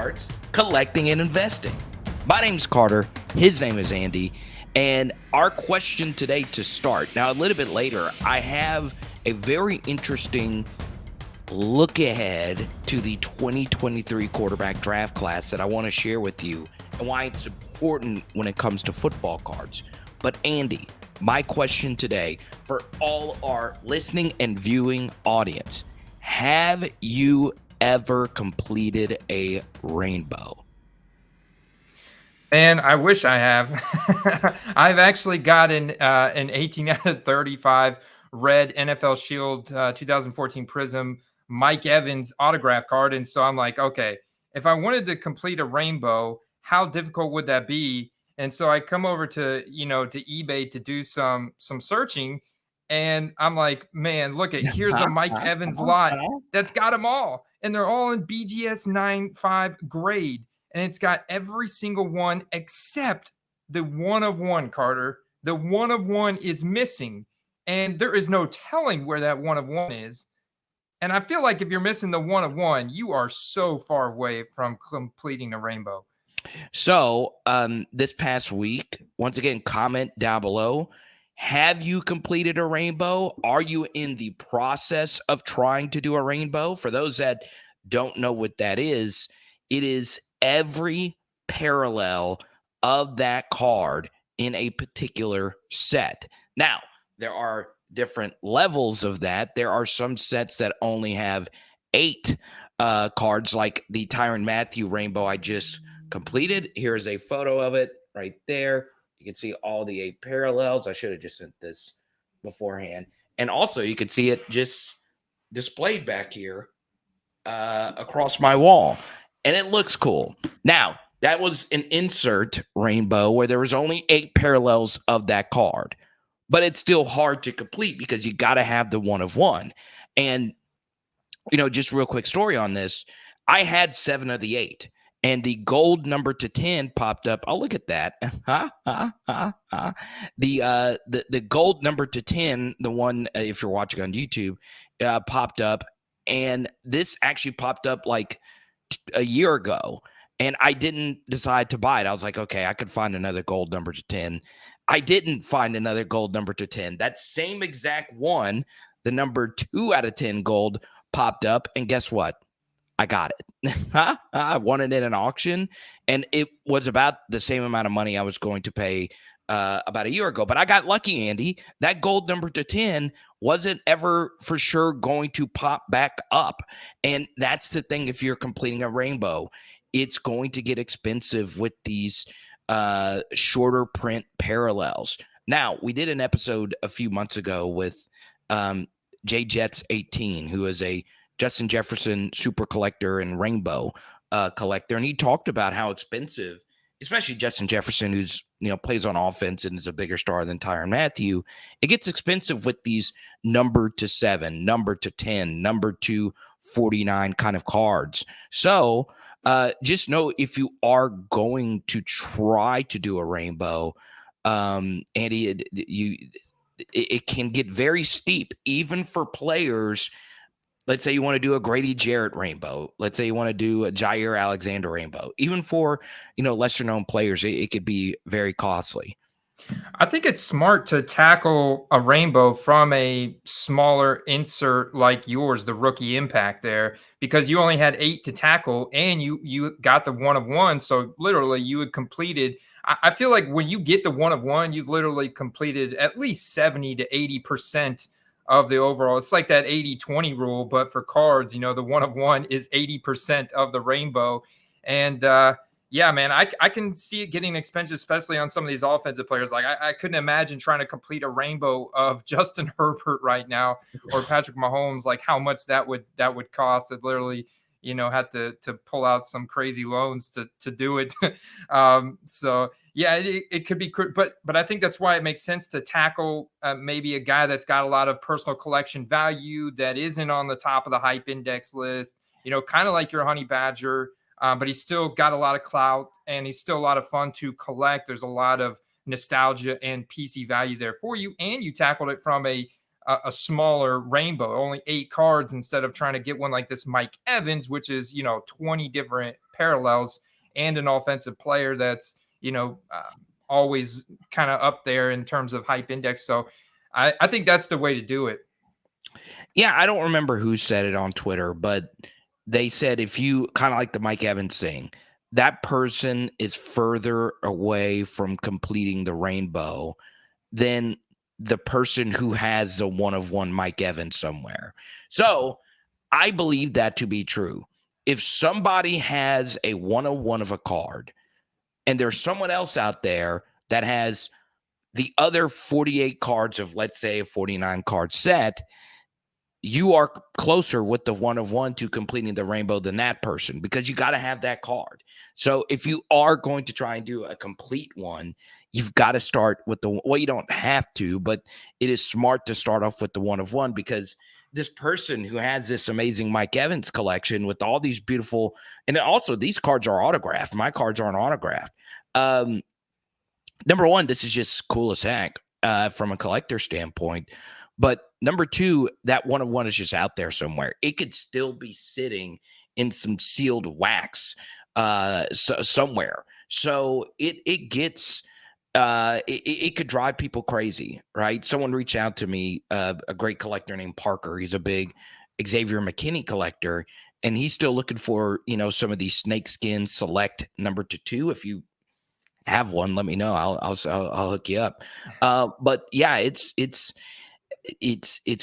cards, collecting and investing. My name's Carter, his name is Andy, and our question today to start. Now, a little bit later, I have a very interesting look ahead to the 2023 quarterback draft class that I want to share with you and why it's important when it comes to football cards. But Andy, my question today for all our listening and viewing audience, have you ever completed a rainbow? Man, I wish I have. I've actually got an 18 out of 35 red NFL Shield 2014 Prism Mike Evans autograph card. And so I'm like, okay, if I wanted to complete a rainbow, how difficult would that be? And so I come over to, to eBay to do some searching. And I'm like, man, look here's a Mike Evans lot that's got them all. And they're all in BGS 9.5 grade. And it's got every single one except the one of one, Carter. The one of one is missing. And there is no telling where that one of one is. And I feel like if you're missing the one of one, you are so far away from completing a rainbow. So this past week, once again, comment down below. Have you completed a rainbow? Are you in the process of trying to do a rainbow? For those that don't know what that is, it is every parallel of that card in a particular set. Now, there are different levels of that. There are some sets that only have 8 cards, like the Tyrann Mathieu rainbow I just completed. Here's a photo of it right there. You can see all the 8 parallels. I should have just sent this beforehand. And also, you can see it just displayed back here across my wall. And it looks cool. Now, that was an insert rainbow where there was only 8 parallels of that card. But it's still hard to complete because you got to have the one of one. And, just real quick story on this. I had 7 of the 8. And the gold number to 10 popped up. Oh, look at that. The gold number to 10, the one, if you're watching on YouTube, popped up. And this actually popped up like a year ago. And I didn't decide to buy it. I was like, okay, I could find another gold number to 10. I didn't find another gold number to 10. That same exact one, the number 2 out of 10 gold, popped up. And guess what? I got it. I won it in an auction, and it was about the same amount of money I was going to pay about a year ago. But I got lucky, Andy. That gold number to 10 wasn't ever for sure going to pop back up. And that's the thing. If you're completing a rainbow, it's going to get expensive with these shorter print parallels. Now, we did an episode a few months ago with J Jets 18, who is a Justin Jefferson super collector and rainbow collector. And he talked about how expensive, especially Justin Jefferson, who's, plays on offense and is a bigger star than Tyrann Mathieu. It gets expensive with these number to 7, number to 10, number to 49 kind of cards. So just know if you are going to try to do a rainbow, Andy, it can get very steep, even for players. Let's say you want to do a Grady Jarrett rainbow. Let's say you want to do a Jair Alexander rainbow. Even for, lesser known players, it could be very costly. I think it's smart to tackle a rainbow from a smaller insert like yours, the rookie impact there, because you only had 8 to tackle and you got the one of one. So literally you had completed. I feel like when you get the one of one, you've literally completed at least 70 to 80% of the overall. It's like that 80-20 rule, but for cards, the one of one is 80% of the rainbow. And yeah, man, I can see it getting expensive, especially on some of these offensive players. Like I couldn't imagine trying to complete a rainbow of Justin Herbert right now or Patrick Mahomes, like how much that would cost. It literally, had to pull out some crazy loans to do it. So yeah, it could be, but I think that's why it makes sense to tackle maybe a guy that's got a lot of personal collection value that isn't on the top of the hype index list, kind of like your Honey Badger, but he's still got a lot of clout and he's still a lot of fun to collect. There's a lot of nostalgia and PC value there for you. And you tackled it from a a smaller rainbow, only 8 cards, instead of trying to get one like this Mike Evans, which is 20 different parallels and an offensive player that's always kind of up there in terms of hype index. So I think that's the way to do it. Yeah, I don't remember who said it on Twitter, but they said if you kind of like the Mike Evans thing, that person is further away from completing the rainbow than the person who has a one of one Mike Evans somewhere. So I believe that to be true. If somebody has a 101 of a card and there's someone else out there that has the other 48 cards of, let's say, a 49 card set, you are closer with the one of one to completing the rainbow than that person, because you got to have that card. So if you are going to try and do a complete one, you've got to start with you don't have to, but it is smart to start off with the one of one, because this person who has this amazing Mike Evans collection with all these beautiful, and also these cards are autographed. My cards aren't autographed. Number one, this is just cool as heck from a collector standpoint. But number two, that one of one is just out there somewhere. It could still be sitting in some sealed wax somewhere. So it gets it could drive people crazy, right? Someone reached out to me, a great collector named Parker. He's a big Xavier McKinney collector, and he's still looking for some of these snakeskin select number 2. If you have one, let me know. I'll hook you up. But yeah, it's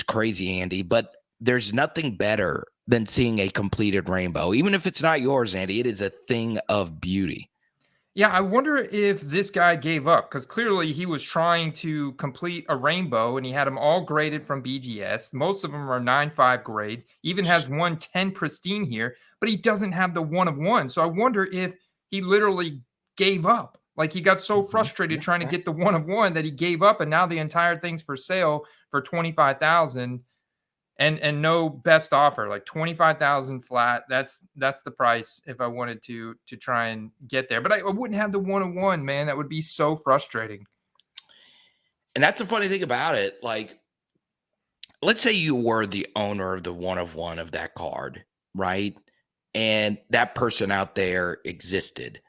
crazy, Andy, but there's nothing better than seeing a completed rainbow. Even if it's not yours, Andy, it is a thing of beauty. Yeah, I wonder if this guy gave up, because clearly he was trying to complete a rainbow and he had them all graded from BGS. Most of them are 9.5 grades, even has 110 pristine here, but he doesn't have the one of one. So I wonder if he literally gave up. Like, he got so frustrated trying to get the one of one that he gave up, and now the entire thing's for sale for 25,000 and no best offer, like 25,000 flat. That's the price if I wanted to try and get there. But I wouldn't have the one of one, man. That would be so frustrating. And that's the funny thing about it. Like, let's say you were the owner of the one of one of that card, right? And that person out there existed,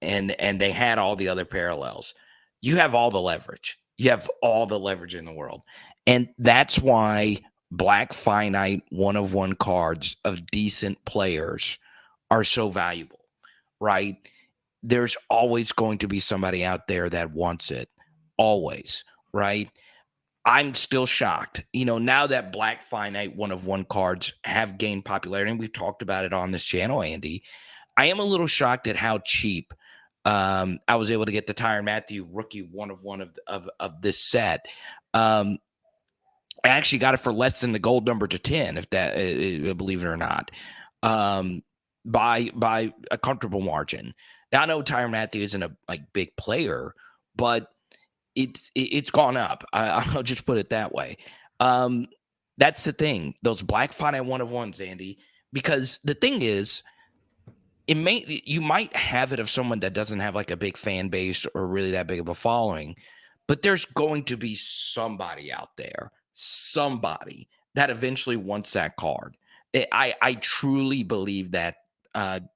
and they had all the other parallels. You have all the leverage. You have all the leverage in the world. And that's why black finite one of one cards of decent players are so valuable, right? There's always going to be somebody out there that wants it. Always, right? I'm still shocked. Now that black finite one of one cards have gained popularity, and we've talked about it on this channel, Andy, I am a little shocked at how cheap I was able to get the Tyrann Mathieu rookie one of one of this set. I actually got it for less than the gold number to 10, if that, believe it or not, by a comfortable margin. Now, I know Tyrann Mathieu isn't a big player, but it's gone up. I'll just put it that way. That's the thing. Those black finite one of ones, Andy, because the thing is, you might have it of someone that doesn't have like a big fan base or really that big of a following, but there's going to be somebody out there, somebody that eventually wants that card. I truly believe that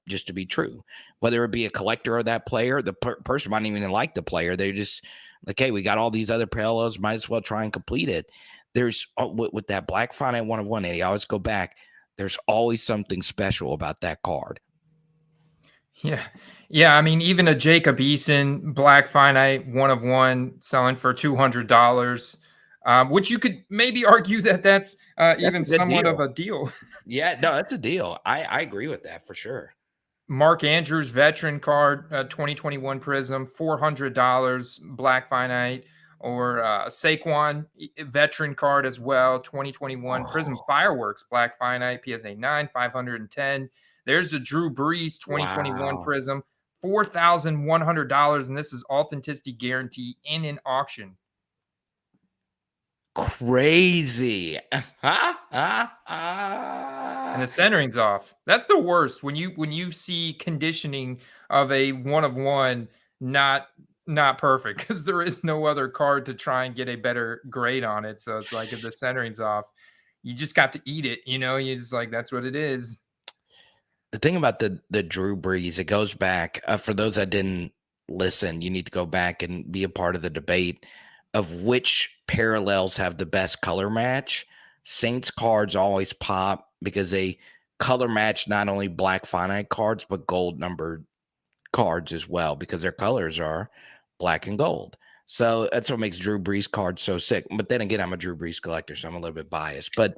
just to be true, whether it be a collector or that player. The person might not even like the player. They're just like, hey, we got all these other parallels, might as well try and complete it. There's with that black finite one of one, Eddie, I always go back. There's always something special about that card. Yeah. Yeah. I mean, even a Jacob Eason black finite one of one selling for $200, which you could maybe argue that that's even somewhat of a deal. Yeah, no, that's a deal. I agree with that for sure. Mark Andrews veteran card, 2021 Prism, $400 black finite, or Saquon veteran card as well, 2021 Prism Fireworks black finite, PSA 9, 510. There's the Drew Brees 2021 Prism, $4,100, and this is authenticity guarantee in an auction. Crazy. And the centering's off. That's the worst when you see conditioning of a one of one not not perfect because there is no other card to try and get a better grade on it. So it's like if the centering's off, you just got to eat it. You just like that's what it is. The thing about the Drew Brees, it goes back for those that didn't listen. You need to go back and be a part of the debate of which parallels have the best color match. Saints cards always pop because they color match not only black finite cards but gold numbered cards as well because their colors are black and gold. So that's what makes Drew Brees cards so sick. But then again, I'm a Drew Brees collector, so I'm a little bit biased. But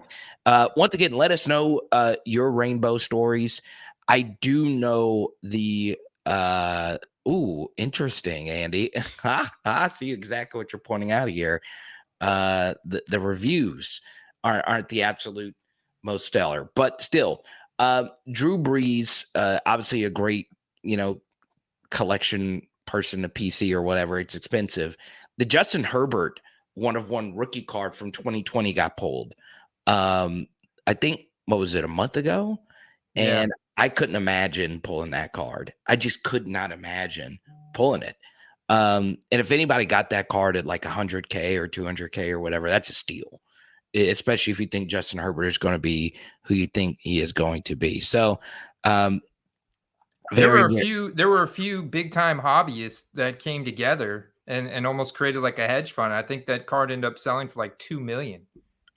once again, let us know your rainbow stories. I do know the interesting, Andy. I see exactly what you're pointing out here. The reviews aren't the absolute most stellar, but still, Drew Brees, obviously a great, collection person, a PC or whatever. It's expensive. The Justin Herbert 1/1 rookie card from 2020 got pulled. I think, what was it, a month ago? And I couldn't imagine pulling that card. I just could not imagine pulling it. And if anybody got that card at like 100K or 200K or whatever, that's a steal, especially if you think Justin Herbert is going to be who you think he is going to be. So, There were a few big time hobbyists that came together and almost created like a hedge fund. I think that card ended up selling for like 2 million.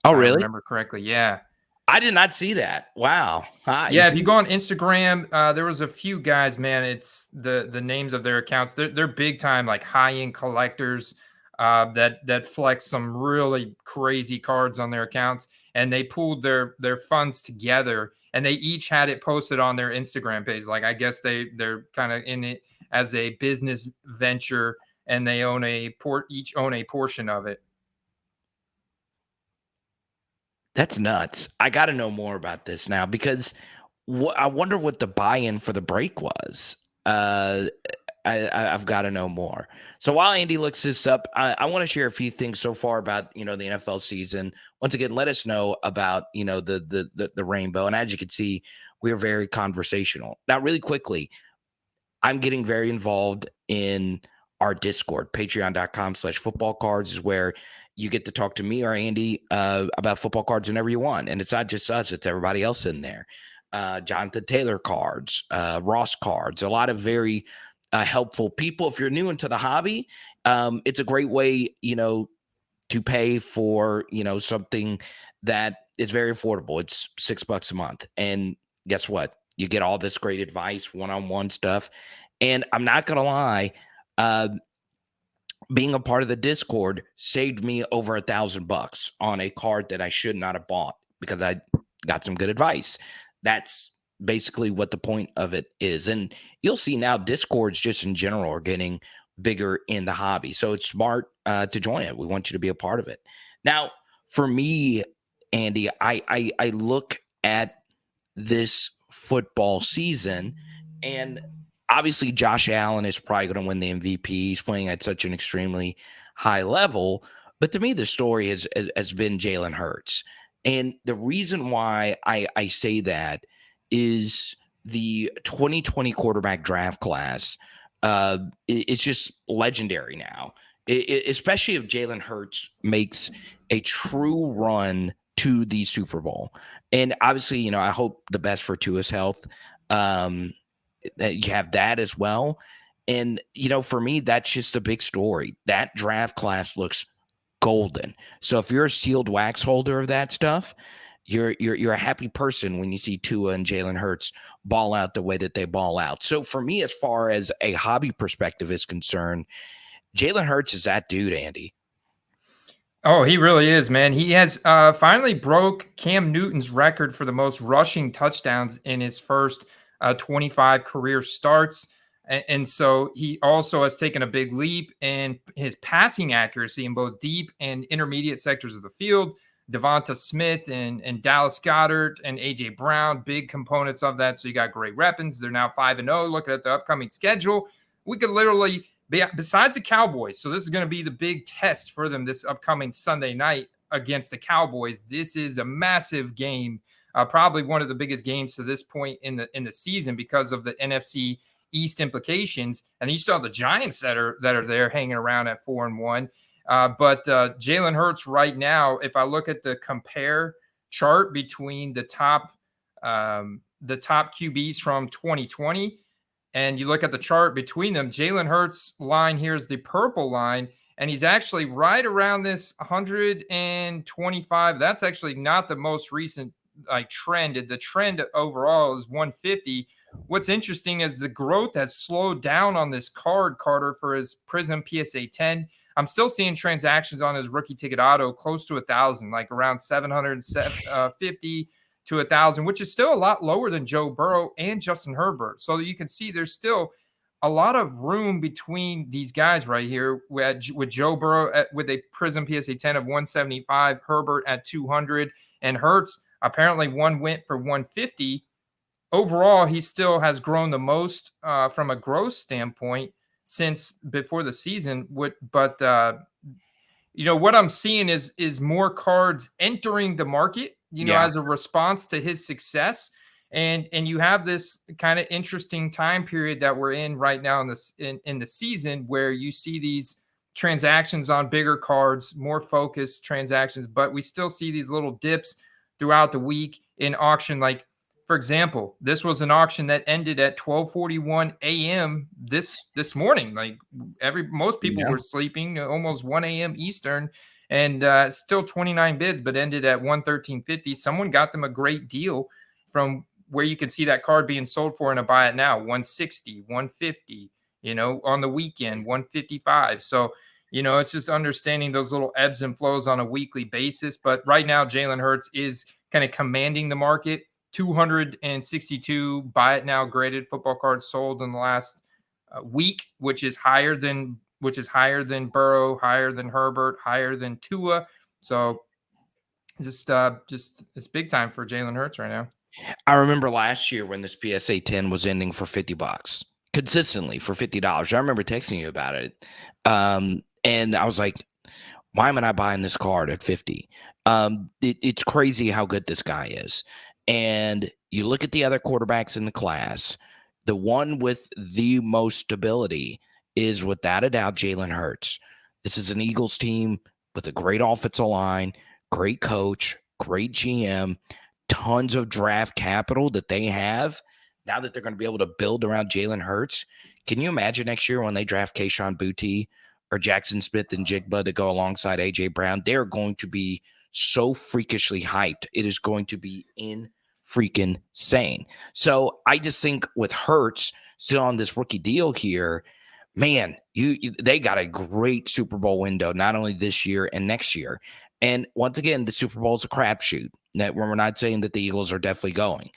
Oh, if I really? remember correctly. Yeah. I did not see that. Wow. Yeah, if you go on Instagram, there was a few guys, man. It's the names of their accounts. They're big time like high end collectors that flex some really crazy cards on their accounts, and they pooled their funds together, and they each had it posted on their Instagram page. Like I guess they're kind of in it as a business venture, and they each own a portion of it. That's nuts. I got to know more about this now because I wonder what the buy-in for the break was. I've got to know more. So while Andy looks this up, I want to share a few things so far about the NFL season. Once again, let us know about the rainbow. And as you can see, we're very conversational. Now, really quickly, I'm getting very involved in our Discord. Patreon.com/football cards is where you get to talk to me or Andy about football cards whenever you want. And it's not just us, it's everybody else in there. Jonathan Taylor cards, Ross cards, a lot of very helpful people. If you're new into the hobby, it's a great way, to pay for, something that is very affordable. It's $6 a month. And guess what? You get all this great advice, one-on-one stuff. And I'm not going to lie, being a part of the Discord saved me over $1,000 on a card that I should not have bought because I got some good advice. That's basically what the point of it is. And you'll see now Discords just in general are getting bigger in the hobby. So it's smart to join it. We want you to be a part of it. Now, for me, Andy, I look at this football season, and obviously Josh Allen is probably going to win the MVP. He's playing at such an extremely high level. But to me, the story has been Jalen Hurts. And the reason why I say that is the 2020 quarterback draft class. It's just legendary now, especially if Jalen Hurts makes a true run to the Super Bowl. And obviously, I hope the best for Tua's health. That you have that as well. And, for me, that's just a big story. That draft class looks golden. So if you're a sealed wax holder of that stuff, you're a happy person when you see Tua and Jalen Hurts ball out the way that they ball out. So for me, as far as a hobby perspective is concerned, Jalen Hurts is that dude, Andy. Oh, he really is, man. He has finally broke Cam Newton's record for the most rushing touchdowns in his first 25 career starts. And so he also has taken a big leap in his passing accuracy in both deep and intermediate sectors of the field. Devonta Smith and Dallas Goedert and A.J. Brown, big components of that. So you got great weapons. They're now 5-0. Looking at the upcoming schedule, we could literally be, besides the Cowboys, so this is going to be the big test for them this upcoming Sunday night against the Cowboys. This is a massive game, probably one of the biggest games to this point in the season because of the NFC East implications. And you still have the Giants that are there hanging around at 4-1. But Jalen Hurts right now, if I look at the compare chart between the top QBs from 2020, and you look at the chart between them, Jalen Hurts line here is the purple line, and he's actually right around this 125. That's actually not the most recent trend. The trend overall is 150. What's interesting is the growth has slowed down on this card, Carter, for his Prism PSA 10. I'm still seeing transactions on his rookie ticket auto close to 1,000, like around 750 to 1,000, which is still a lot lower than Joe Burrow and Justin Herbert. So you can see there's still a lot of room between these guys right here with Joe Burrow with a Prism PSA 10 of 175, Herbert at 200, and Hurts apparently one went for 150. Overall, he still has grown the most from a growth standpoint since before the season. But what I'm seeing is more cards entering the market, as a response to his success. And you have this kind of interesting time period that we're in right now in the season where you see these transactions on bigger cards, more focused transactions, but we still see these little dips throughout the week in auction. Like, for example, this was an auction that ended at 12:41 a.m. this morning. Like most people were sleeping, almost 1 a.m. Eastern, and still 29 bids, but ended at 113.50. Someone got them a great deal from where you could see that card being sold for in a buy it now, 160, 150, on the weekend, 155. So, it's just understanding those little ebbs and flows on a weekly basis. But right now, Jalen Hurts is kind of commanding the market. 262 buy it now graded football cards sold in the last week, which is higher than Burrow, higher than Herbert, higher than Tua. So just it's big time for Jalen Hurts right now. I remember last year when this PSA 10 was ending for $50 consistently for $50. I remember texting you about it. And I was like, why am I not buying this card at 50? It's crazy how good this guy is. And you look at the other quarterbacks in the class, the one with the most stability is without a doubt Jalen Hurts. This is an Eagles team with a great offensive line, great coach, great GM, tons of draft capital that they have. Now that they're going to be able to build around Jalen Hurts, can you imagine next year when they draft Kayshon Boutte or Jackson Smith and Jigba to go alongside A.J. Brown? They're going to be so freakishly hyped. It is going to be freaking insane. So I just think with Hurts still on this rookie deal here, man, they got a great Super Bowl window, not only this year and next year. And once again, the Super Bowl is a crapshoot. That we're not saying that the Eagles are definitely going.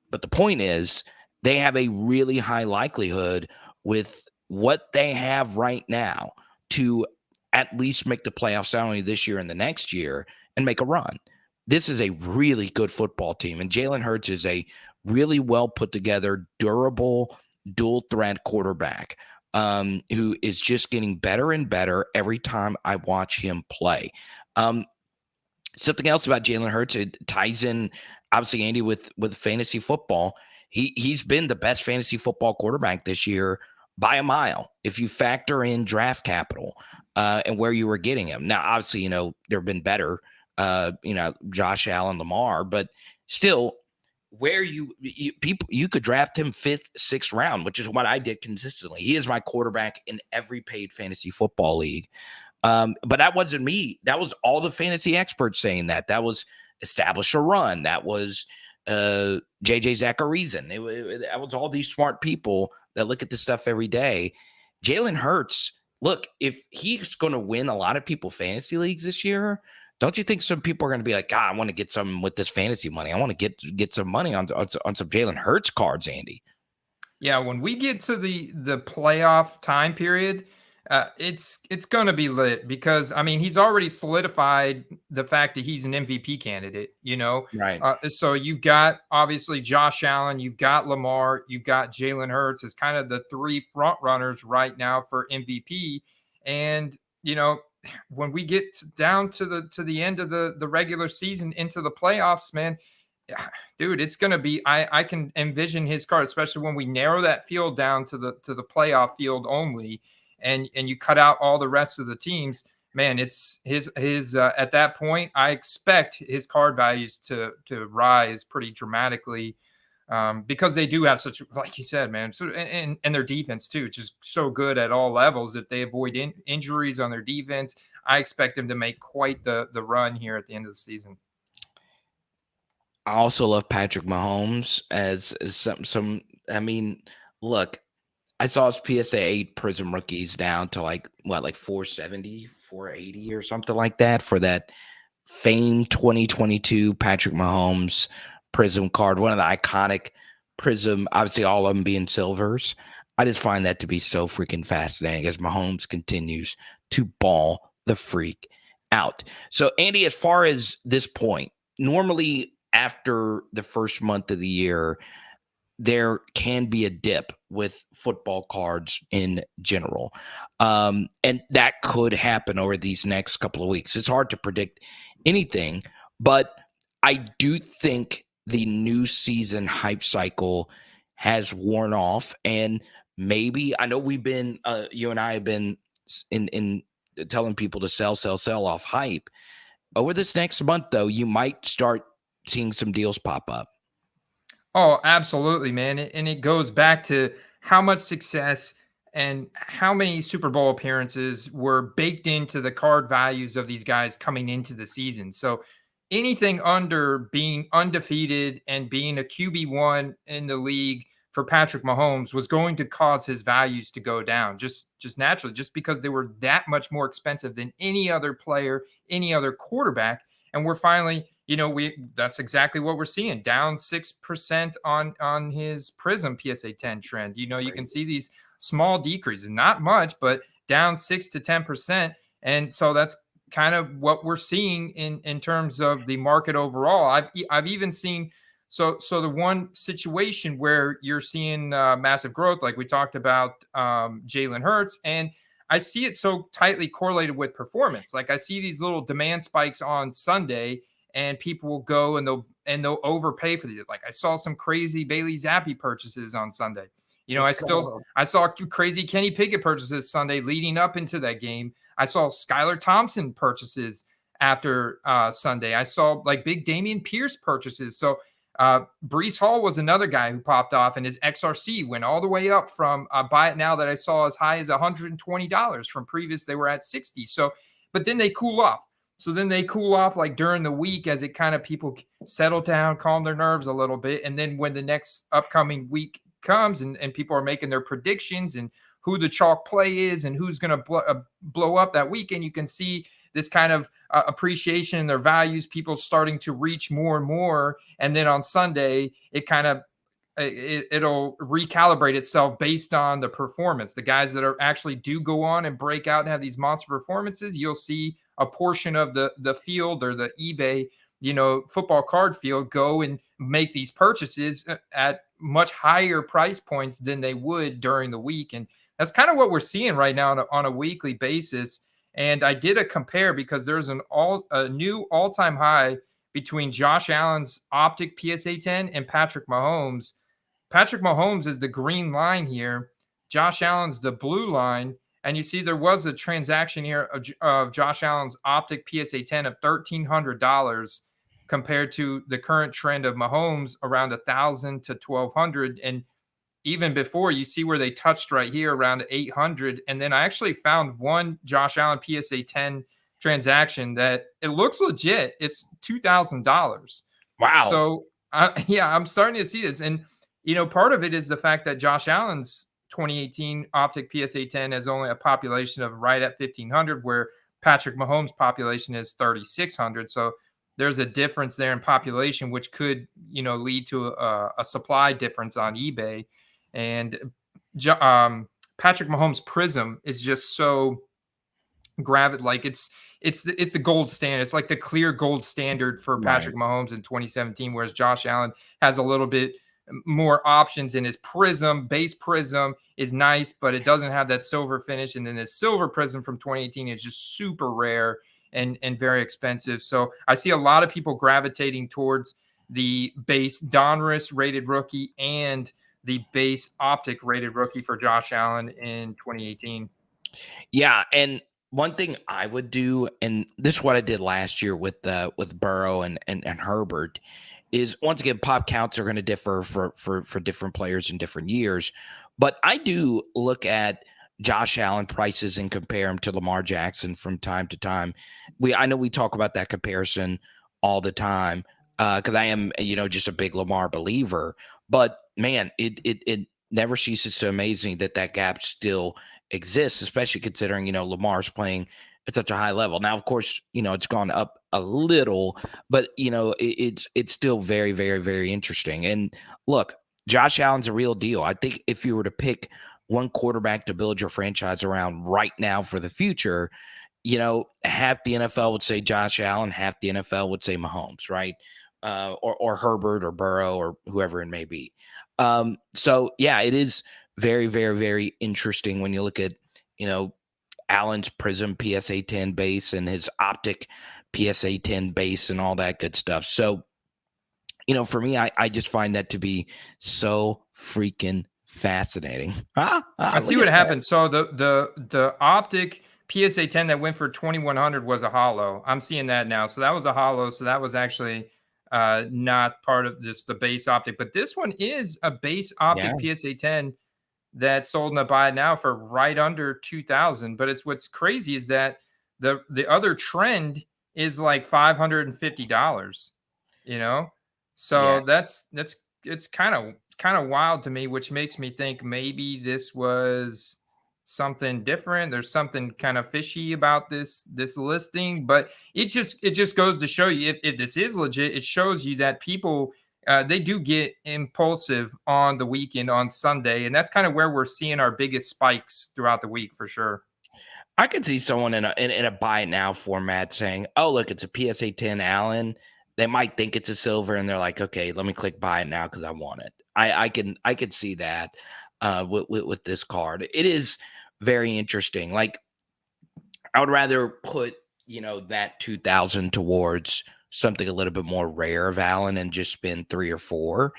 But the point is, they have a really high likelihood with what they have right now to at least make the playoffs not only this year and the next year and make a run. This is a really good football team. And Jalen Hurts is a really well put together, durable, dual threat quarterback who is just getting better and better every time I watch him play. Something else about Jalen Hurts, it ties in, obviously, Andy, with fantasy football. He's been the best fantasy football quarterback this year by a mile, if you factor in draft capital and where you were getting him. Now, obviously, there have been better, Josh Allen, Lamar, but still, where you could draft him 5th, 6th round, which is what I did consistently. He is my quarterback in every paid fantasy football league. But that wasn't me. That was all the fantasy experts saying that. That was Establish a Run. That was JJ Zacharyson. That was all these smart people that look at this stuff every day. Jalen Hurts, look, if he's going to win a lot of people fantasy leagues this year, don't you think some people are going to be like, I want to get some with this fantasy money. I want to get some money on some Jalen Hurts cards, Andy. Yeah, when we get to the playoff time period, it's going to be lit because, he's already solidified the fact that he's an MVP candidate, Right. So you've got, obviously, Josh Allen, you've got Lamar, you've got Jalen Hurts as kind of the 3 front runners right now for MVP. And, when we get down to the end of the regular season into the playoffs, man, Dude, it's gonna be. I can envision his card, especially when we narrow that field down to the playoff field only, and you cut out all the rest of the teams. Man, it's his at that point. I expect his card values to rise pretty dramatically, because they do have such, like you said, man. So and their defense too, just so good at all levels. If they avoid injuries on their defense, I expect them to make quite the run here at the end of the season. I also love Patrick Mahomes as some. I mean, look, I saw his PSA 8 Prism rookies down to like 470, 480 or something like that for that famed 2022 Patrick Mahomes Prism card, one of the iconic Prism, obviously all of them being silvers. I just find that to be so freaking fascinating as Mahomes continues to ball the freak out. So, Andy, as far as this point, normally after the first month of the year, there can be a dip with football cards in general. And that could happen over these next couple of weeks. It's hard to predict anything, but I do think the new season hype cycle has worn off. And maybe, I know we've been, you and I have been in telling people to sell off hype. Over this next month, though, you might start seeing some deals pop up. Oh, absolutely, man. And it goes back to how much success and how many Super Bowl appearances were baked into the card values of these guys coming into the season. So anything under being undefeated and being a QB1 in the league for Patrick Mahomes was going to cause his values to go down just naturally, just because they were that much more expensive than any other player, any other quarterback. And we're finally, that's exactly what we're seeing, down 6% on his Prism PSA 10 trend. You can see these small decreases, not much, but down 6 to 10%. And so that's kind of what we're seeing in terms of the market overall. I've even seen, so the one situation where you're seeing massive growth, like we talked about, Jalen Hurts, and I see it so tightly correlated with performance. Like I see these little demand spikes on Sunday, and people will go and they'll overpay for these. Like I saw some crazy Bailey Zappi purchases on Sunday. I saw crazy Kenny Pickett purchases Sunday leading up into that game. I saw Skylar Thompson purchases after Sunday. I saw like big Damian Pierce purchases. So Brees Hall was another guy who popped off, and his XRC went all the way up from buy it now that I saw as high as $120 from previous. They were at 60. So, but then they cool off. So then they cool off like during the week as it kind of people settle down, calm their nerves a little bit. And then when the next upcoming week comes and people are making their predictions and who the chalk play is and who's going to blow up that weekend, you can see this kind of appreciation in their values, people starting to reach more and more. And then on Sunday, it kind of, it'll recalibrate itself based on the performance. The guys that are actually do go on and break out and have these monster performances, you'll see a portion of the field or the eBay, football card field go and make these purchases at much higher price points than they would during the week. And that's kind of what we're seeing right now on a weekly basis. And I did a compare because there's a new all-time high between Josh Allen's Optic PSA 10 and Patrick Mahomes. Patrick Mahomes is the green line here. Josh Allen's the blue line. And you see there was a transaction here of Josh Allen's Optic PSA 10 of $1,300 compared to the current trend of Mahomes around $1,000 to $1,200. And even before, you see where they touched right here around 800. And then I actually found one Josh Allen PSA 10 transaction that it looks legit. It's $2,000. Wow. So I'm starting to see this. And, part of it is the fact that Josh Allen's 2018 Optic PSA 10 has only a population of right at 1,500, where Patrick Mahomes' population is 3,600. So there's a difference there in population, which could, lead to a supply difference on eBay. And Patrick Mahomes Prism is just so like it's the gold standard. It's like the clear gold standard for Patrick Mahomes in 2017, whereas Josh Allen has a little bit more options in his Prism. Base Prism is nice, but it doesn't have that silver finish. And then his Silver Prism from 2018 is just super rare and very expensive. So I see a lot of people gravitating towards the base Donruss rated rookie and the base optic rated rookie for Josh Allen in 2018. Yeah, and one thing I would do, and this is what I did last year with Burrow and Herbert, is once again pop counts are going to differ for different players in different years, but I do look at Josh Allen prices and compare him to Lamar Jackson from time to time. I know we talk about that comparison all the time because I am just a big Lamar believer, but man, it never ceases to amaze me that gap still exists, especially considering Lamar's playing at such a high level. Now, of course, it's gone up a little, but it's still very, very, very interesting. And look, Josh Allen's a real deal. I think if you were to pick one quarterback to build your franchise around right now for the future, half the NFL would say Josh Allen, half the NFL would say Mahomes, right? Or Herbert or Burrow or whoever it may be. So yeah, it is very, very, very interesting when you look at, Allen's Prism PSA 10 base and his Optic PSA 10 base and all that good stuff. So, for me, I just find that to be so freaking fascinating. I see what happened. So the optic PSA 10 that went for 2100 was a hollow. I'm seeing that now. So that was a hollow. So that was actually not part of just the base optic, but this one is a base optic PSA 10 that sold in a buy now for right under 2000. But it's what's crazy is that the other trend is like $550, so it's kind of wild to me, which makes me think maybe this was something different. There's something kind of fishy about this listing, but it just goes to show you if this is legit. It shows you that people they do get impulsive on the weekend on Sunday, and that's kind of where we're seeing our biggest spikes throughout the week for sure. I could see someone in a buy it now format saying, "Oh, look, it's a PSA 10 Allen." They might think it's a silver, and they're like, "Okay, let me click buy it now because I want it." I could see that with this card. It is very interesting. Like, I would rather put that 2000 towards something a little bit more rare of Allen and just spend 3 or 4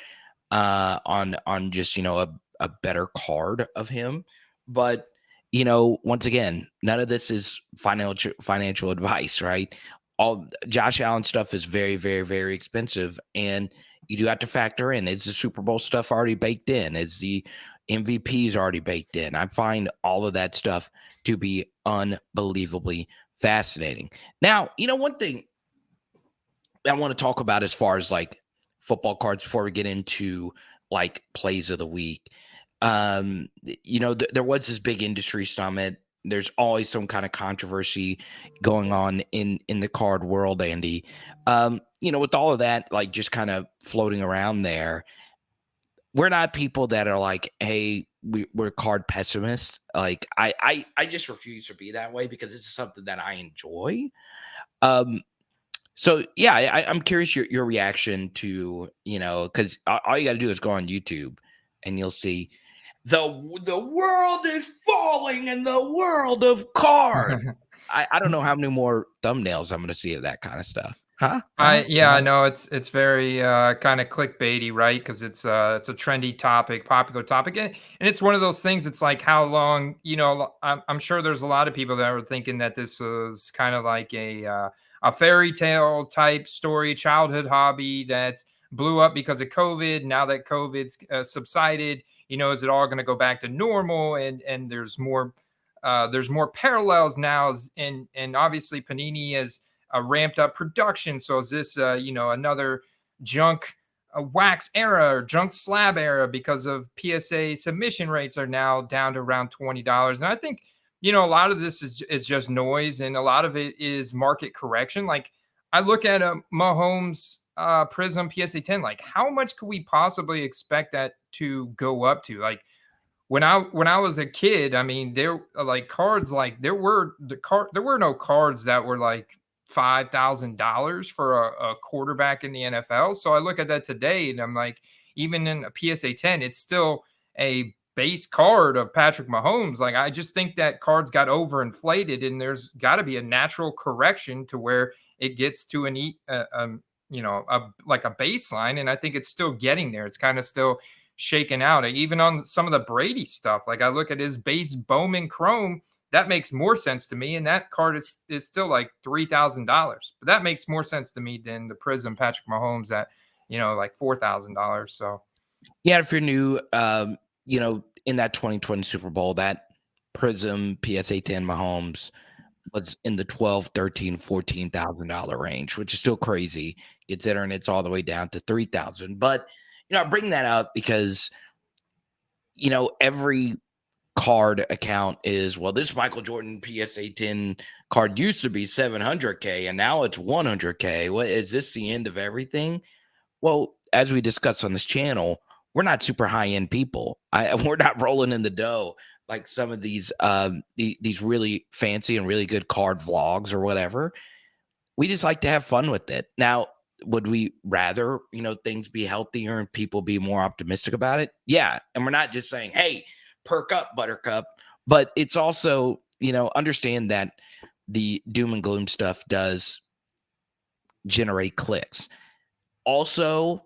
on just a better card of him. But once again, none of this is financial advice, right? All Josh Allen stuff is very, very, very expensive, and you do have to factor in, is the Super Bowl stuff already baked in? Is the MVPs already baked in? I find all of that stuff to be unbelievably fascinating. Now, one thing I want to talk about as far as like football cards before we get into like plays of the week. There was this big industry summit. There's always some kind of controversy going on in the card world, Andy. With all of that, like just kind of floating around there, we're not people that are like, hey, we're card pessimists. Like I just refuse to be that way because it's something that I enjoy. So yeah, I'm curious your reaction to, because all you got to do is go on YouTube and you'll see the world is falling in the world of cards. I don't know how many more thumbnails I'm going to see of that kind of stuff. Huh? I know it's very kind of clickbaity, right? Because it's a trendy topic, popular topic, and it's one of those things. It's like how long, I'm sure there's a lot of people that are thinking that this was kind of like a fairy tale type story, childhood hobby that's blew up because of COVID. Now that COVID's subsided, is it all going to go back to normal? And there's more parallels now, and obviously Panini has ramped up production. So is this another junk wax era or junk slab era because of PSA submission rates are now down to around $20? And I think a lot of this is just noise, and a lot of it is market correction. Like I look at a Mahomes Prism PSA 10, like how much could we possibly expect that to go up to? Like when I was a kid, I mean, there like cards, like there were no cards that were like $5,000 for a quarterback in the NFL. So I look at that today and I'm like, even in a PSA 10, it's still a base card of Patrick Mahomes. Like, I just think that cards got overinflated, and there's got to be a natural correction to where it gets to like a baseline, and I think it's still getting there. It's kind of still shaken out. Even on some of the Brady stuff, like I look at his base Bowman Chrome, that makes more sense to me, and that card is still like $3,000. But that makes more sense to me than the Prism Patrick Mahomes at like $4,000. So Yeah, if you're new, in that 2020 Super Bowl, that Prism PSA 10 Mahomes was in the 12, 13, $14,000 range, which is still crazy. Considering it's all the way down to 3,000. But I bring that up because every card account is, well, this Michael Jordan PSA 10 card used to be 700K and now it's 100K. What is this, the end of everything? Well, as we discussed on this channel, we're not super high end people. We're not rolling in the dough like some of these these really fancy and really good card vlogs or whatever. We just like to have fun with it. Now, would we rather things be healthier and people be more optimistic about it? Yeah, and we're not just saying, hey, perk up, buttercup, but it's also understand that the doom and gloom stuff does generate clicks. Also,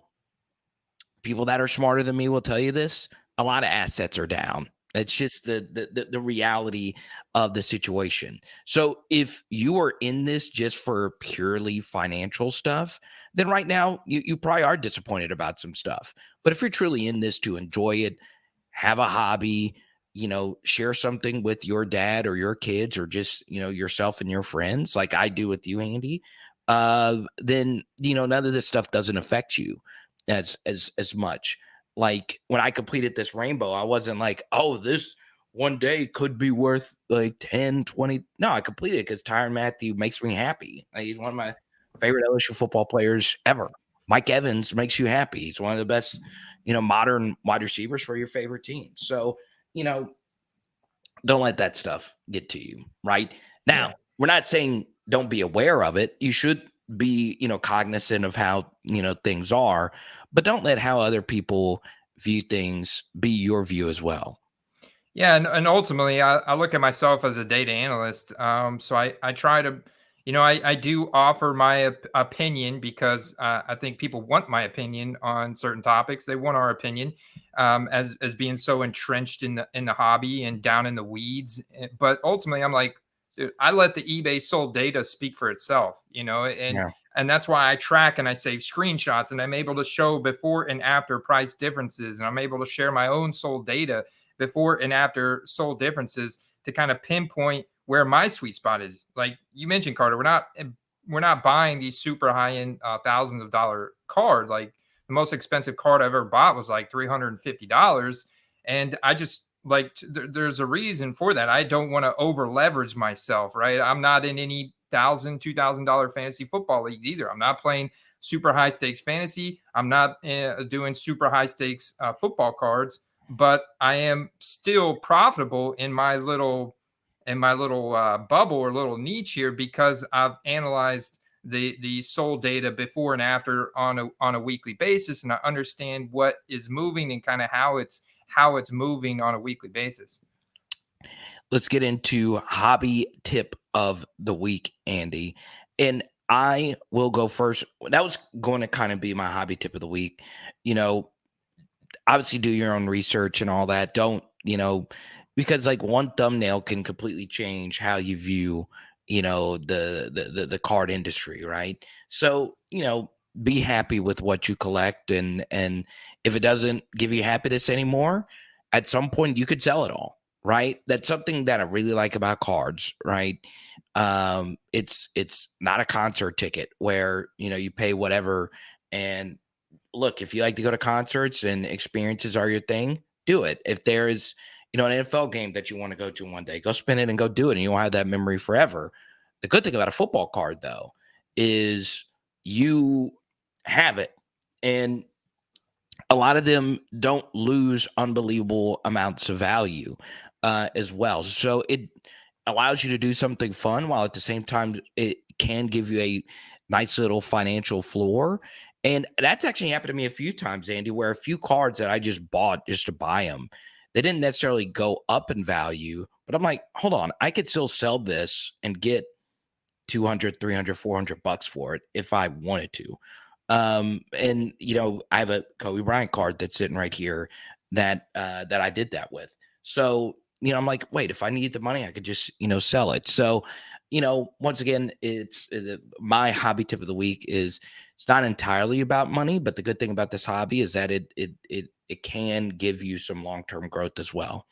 people that are smarter than me will tell you this: a lot of assets are down. It's just the reality of the situation. So if you are in this just for purely financial stuff, then right now you probably are disappointed about some stuff. But if you're truly in this to enjoy it, have a hobby, share something with your dad or your kids or just yourself and your friends, like I do with you, Andy, then none of this stuff doesn't affect you as much. Like when I completed this rainbow, I wasn't like, oh, this one day could be worth like 10, 20. No, I completed it because Tyrann Mathieu makes me happy. Like, he's one of my favorite LSU football players ever. Mike Evans makes you happy. He's one of the best, modern wide receivers for your favorite team. So, don't let that stuff get to you. Right now, yeah. we're not saying don't be aware of it. You should be, cognizant of how, things are, but don't let how other people view things be your view as well. Yeah, and ultimately, I look at myself as a data analyst. So I try to, I do offer my opinion because I think people want my opinion on certain topics. They want our opinion, as being so entrenched in the hobby and down in the weeds. But ultimately, I'm like, dude, I let the eBay sold data speak for itself, Yeah. and that's why I track and I save screenshots, and I'm able to show before and after price differences, and I'm able to share my own sold data before and after sold differences to kind of pinpoint where my sweet spot is. Like you mentioned, Carter, we're not buying these super high end thousands of dollar card. Like the most expensive card I've ever bought was like $350, and I just like there's a reason for that. I don't want to over leverage myself, right? I'm not in any $1,000, $2,000 fantasy football leagues either. I'm not playing super high stakes fantasy. I'm not doing super high stakes football cards, but I am still profitable in my little bubble or little niche here because I've analyzed the sold data before and after on a weekly basis, and I understand what is moving and kind of how it's moving on a weekly basis. Let's get into hobby tip of the week, Andy. And I will go first. That was going to kind of be my hobby tip of the week. You know, obviously do your own research and all that. Don't, because like one thumbnail can completely change how you view, the card industry, right? So, be happy with what you collect, and if it doesn't give you happiness anymore, at some point you could sell it all, right? That's something that I really like about cards, right? It's not a concert ticket where, you pay whatever. And look, if you like to go to concerts and experiences are your thing, do it. If there is, an NFL game that you want to go to one day, go spin it and go do it, and you'll have that memory forever. The good thing about a football card, though, is you have it, and a lot of them don't lose unbelievable amounts of value as well. So it allows you to do something fun while at the same time it can give you a nice little financial floor. And that's actually happened to me a few times, Andy, where a few cards that I just bought just to buy them, they didn't necessarily go up in value, but I'm like, hold on, I could still sell this and get 200, 300, $400 for it if I wanted to. And I have a Kobe Bryant card that's sitting right here that I did that with. So, I'm like, wait, if I need the money, I could just, sell it. So, once again, it's my hobby tip of the week is it's not entirely about money, but the good thing about this hobby is that it can give you some long-term growth as well.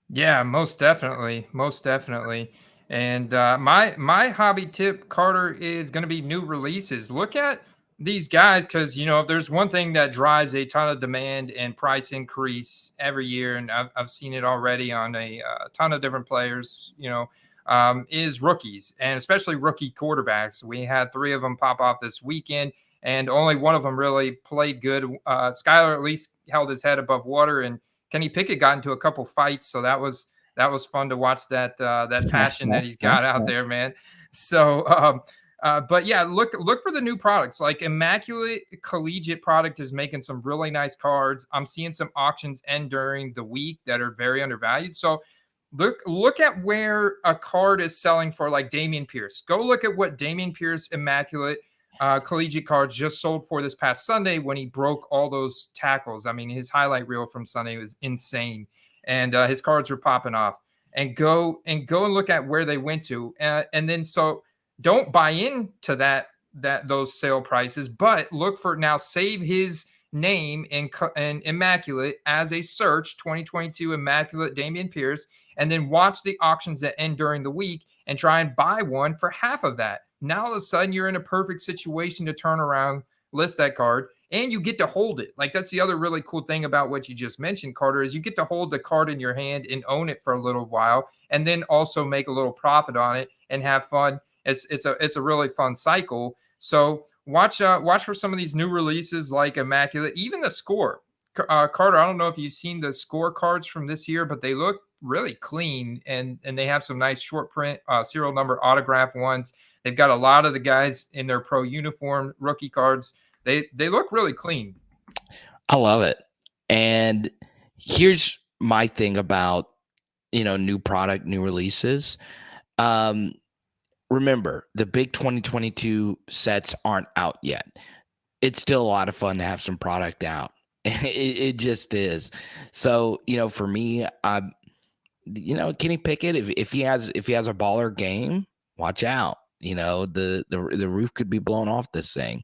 Yeah, most definitely, most definitely. And my hobby tip, Carter, is going to be new releases. Look at these guys because if there's one thing that drives a ton of demand and price increase every year, and I've seen it already on a ton of different players. Is rookies and especially rookie quarterbacks. We had 3 of them pop off this weekend, and only one of them really played good. Skylar at least held his head above water, and Kenny Pickett got into a couple fights, so that was fun to watch that passion that he's got out there, man. So, but yeah, look for the new products. Like Immaculate Collegiate product is making some really nice cards. I'm seeing some auctions end during the week that are very undervalued. So look at where a card is selling for, like Dameon Pierce. Go look at what Dameon Pierce Immaculate collegiate cards just sold for this past Sunday when he broke all those tackles. I mean, his highlight reel from Sunday was insane, and his cards were popping off. And go and look at where they went to, and then so don't buy into those sale prices, but look for now. Save his name and Immaculate as a search 2022 Immaculate Dameon Pierce, and then watch the auctions that end during the week and try and buy one for half of that. Now all of a sudden you're in a perfect situation to turn around, list that card, and you get to hold it. Like that's the other really cool thing about what you just mentioned, Carter, is you get to hold the card in your hand and own it for a little while, and then also make a little profit on it and have fun. It's a really fun cycle. So watch for some of these new releases like Immaculate, even the score. Carter, I don't know if you've seen the score cards from this year, but they look really clean, and they have some nice short print serial number autograph ones. They've got a lot of the guys in their pro uniform rookie cards. They look really clean. I love it. And here's my thing about new product, new releases. Remember, the big 2022 sets aren't out yet. It's still a lot of fun to have some product out. It just is. So, for me, Kenny Pickett, if he has a baller game, watch out. The roof could be blown off this thing.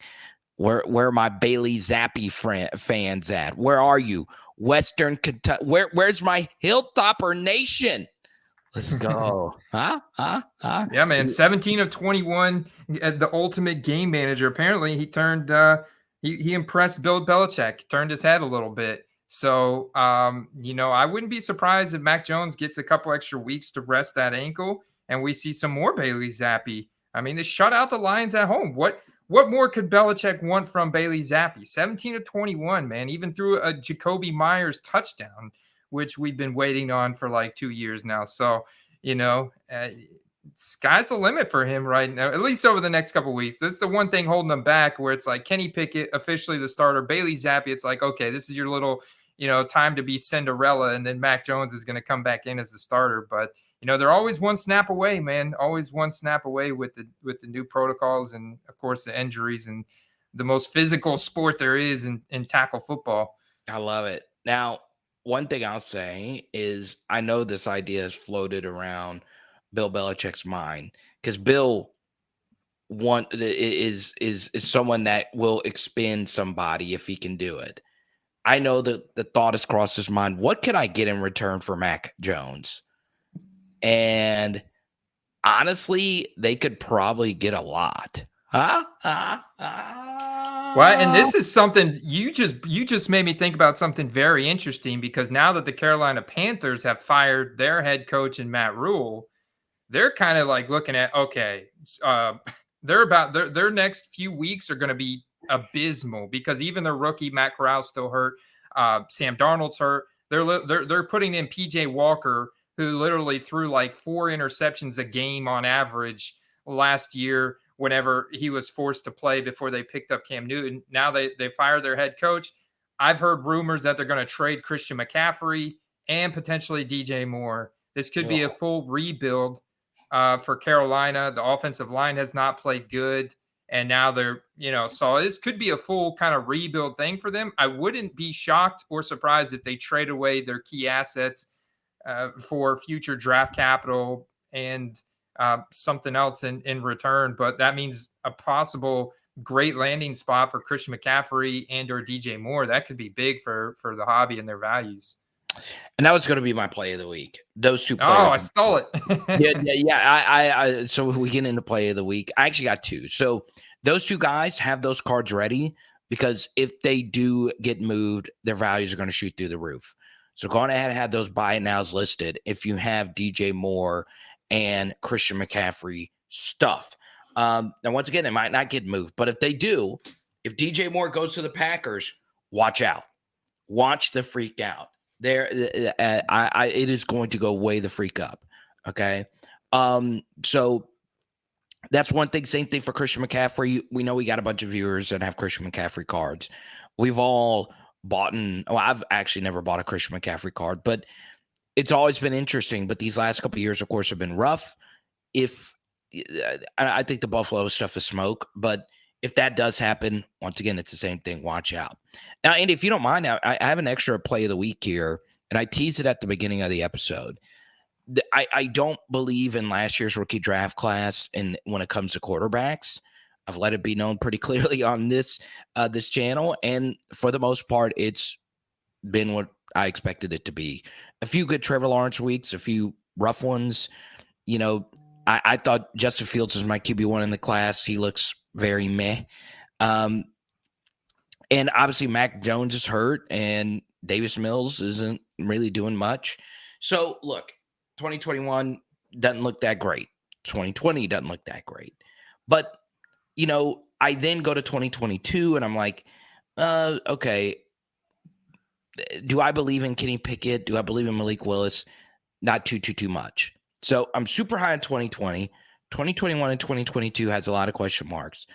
Where are my Bailey Zappi fans at? Where are you? Western Kentucky. Where's my Hilltopper Nation? Let's go. Yeah, man. 17 of 21 at the ultimate game manager. Apparently, he turned he impressed Bill Belichick, turned his head a little bit. So I wouldn't be surprised if Mac Jones gets a couple extra weeks to rest that ankle and we see some more Bailey Zappi. I mean, they shut out the Lions at home. What more could Belichick want from Bailey Zappi? 17 of 21, man, even through a Jacoby Myers touchdown, which we've been waiting on for like 2 years now. So, sky's the limit for him right now, at least over the next couple of weeks. That's the one thing holding them back, where it's like Kenny Pickett, officially the starter, Bailey Zappi. It's like, okay, this is your little, time to be Cinderella. And then Mac Jones is going to come back in as the starter. But, they're always one snap away, man, always one snap away with the new protocols and, of course, the injuries and the most physical sport there is in tackle football. I love it. Now, one thing I'll say is I know this idea has floated around Bill Belichick's mind because Bill is someone that will expend somebody if he can do it. I know that the thought has crossed his mind. What can I get in return for Mac Jones? And honestly, they could probably get a lot. Well, and this is something you just made me think about something very interesting, because now that the Carolina Panthers have fired their head coach and Matt Rule, they're kind of like looking at, okay, their next few weeks are going to be abysmal, because even their rookie Matt Corral's still hurt. Sam Darnold's hurt. They're putting in PJ Walker, who literally threw like 4 interceptions a game on average last year whenever he was forced to play before they picked up Cam Newton. Now they fired their head coach. I've heard rumors that they're going to trade Christian McCaffrey and potentially DJ Moore. This could be a full rebuild for Carolina. The offensive line has not played good. And now they're, so this could be a full kind of rebuild thing for them. I wouldn't be shocked or surprised if they trade away their key assets for future draft capital and something else in return. But that means a possible great landing spot for Christian McCaffrey and or DJ Moore. That could be big for the hobby and their values. And that was going to be my play of the week. Those two players. Oh, I stole it. Yeah. So we get into play of the week. I actually got two. So those two guys have those cards ready because if they do get moved, their values are going to shoot through the roof. So go on ahead and have those buy it nows listed if you have DJ Moore and Christian McCaffrey stuff. Now, once again, they might not get moved, but if they do, if DJ Moore goes to the Packers, watch out. Watch the freak out. It is going to go way the freak up. Okay. So that's one thing. Same thing for Christian McCaffrey. We know we got a bunch of viewers that have Christian McCaffrey cards. We've all I've actually never bought a Christian McCaffrey card, but it's always been interesting. But these last couple of years, of course, have been rough. I think the Buffalo stuff is smoke, but if that does happen, once again, it's the same thing. Watch out. Now, Andy, if you don't mind, I have an extra play of the week here, and I teased it at the beginning of the episode. I don't believe in last year's rookie draft class, and when it comes to quarterbacks, I've let it be known pretty clearly on this channel, and for the most part, it's been what I expected it to be. A few good Trevor Lawrence weeks, a few rough ones. I thought Justin Fields was my QB1 in the class. He looks very meh. And obviously Mac Jones is hurt and Davis Mills isn't really doing much. So look, 2021 doesn't look that great. 2020 doesn't look that great. But, I then go to 2022 and I'm like, okay, do I believe in Kenny Pickett? Do I believe in Malik Willis? Not too much. So I'm super high in 2020. 2021 and 2022 has a lot of question marks.